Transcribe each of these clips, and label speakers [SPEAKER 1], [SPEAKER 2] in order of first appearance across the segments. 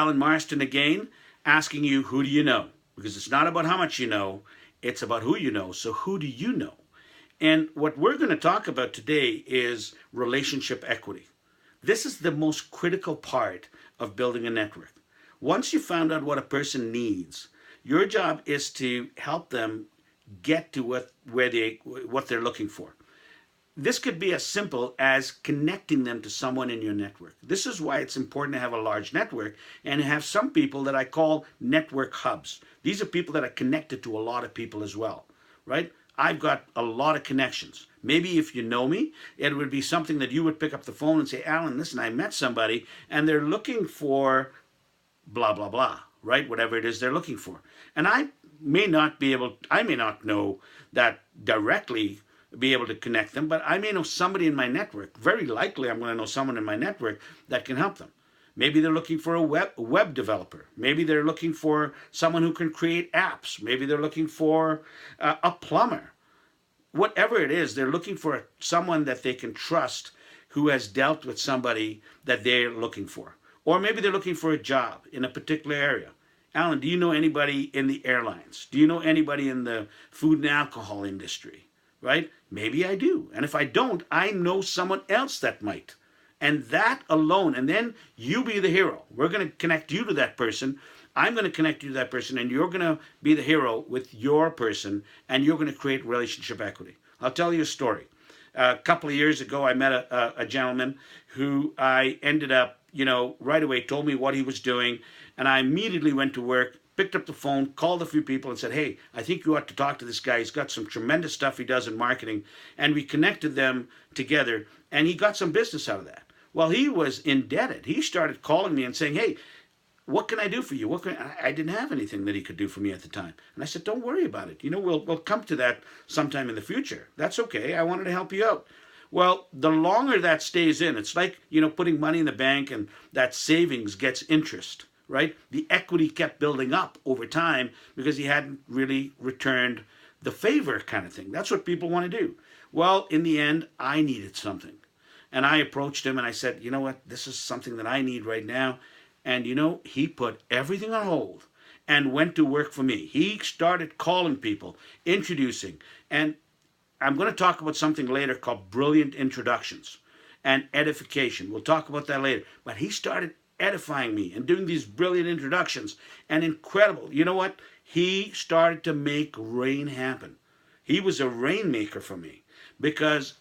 [SPEAKER 1] Alan Marston again, asking you, who do you know? Because it's not about how much you know, it's about who you know. So who do you know? And what we're going to talk about today is relationship equity. This is the most critical part of building a network. Once you found out what a person needs, your job is to help them get to what they're looking for. This could be as simple as connecting them to someone in your network. This is why it's important to have a large network and have some people that I call network hubs. These are people that are connected to a lot of people as well, right? I've got a lot of connections. Maybe if you know me, it would be something that you would pick up the phone and say, Alan, listen, I met somebody and they're looking for blah, blah, blah, right? Whatever it is they're looking for. And I may not know that directly, be able to connect them, but I may know somebody in my network. Very likely I'm going to know someone in my network that can help them. Maybe they're looking for a web developer. Maybe they're looking for someone who can create apps. Maybe they're looking for a plumber. Whatever it is, they're looking for someone that they can trust who has dealt with somebody that they're looking for. Or maybe they're looking for a job in a particular area. Alan, do you know anybody in the airlines? Do you know anybody in the food and alcohol industry? Right? Maybe I do. And if I don't, I know someone else that might. And that alone, and then you be the hero. We're going to connect you to that person. I'm going to connect you to that person, and you're going to be the hero with your person, and you're going to create relationship equity. I'll tell you a story. A couple of years ago, I met a gentleman who I ended up, right away told me what he was doing, and I immediately went to work, picked up the phone, called a few people and said, hey, I think you ought to talk to this guy. He's got some tremendous stuff he does in marketing. And we connected them together, and he got some business out of that. Well, he was indebted. He started calling me and saying, hey, what can I do for you? I didn't have anything that he could do for me at the time. And I said, don't worry about it. We'll come to that sometime in the future. That's okay. I wanted to help you out. Well, the longer that stays in, it's like, putting money in the bank and that savings gets interest, right? The equity kept building up over time because he hadn't really returned the favor kind of thing. That's what people want to do. Well, in the end, I needed something. And I approached him and I said, you know what? This is something that I need right now. And he put everything on hold and went to work for me. He started calling people, introducing. And I'm going to talk about something later called brilliant introductions and edification. We'll talk about that later. But he started edifying me and doing these brilliant introductions. And incredible. You know what? He started to make rain happen. He was a rainmaker for me because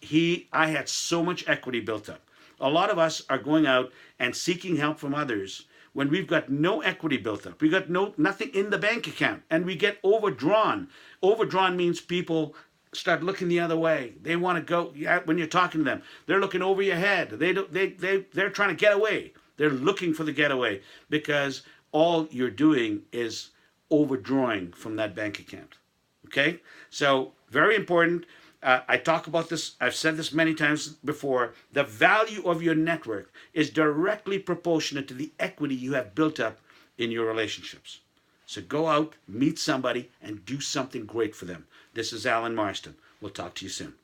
[SPEAKER 1] I had so much equity built up. A lot of us are going out and seeking help from others when we've got no equity built up. We've got nothing in the bank account, and we get overdrawn. Overdrawn means people start looking the other way. They want to go, when you're talking to them, they're looking over your head. They're trying to get away. They're looking for the getaway because all you're doing is overdrawing from that bank account. Okay? So, very important. I talk about this, I've said this many times before. The value of your network is directly proportionate to the equity you have built up in your relationships. So go out, meet somebody, and do something great for them. This is Alan Marston. We'll talk to you soon.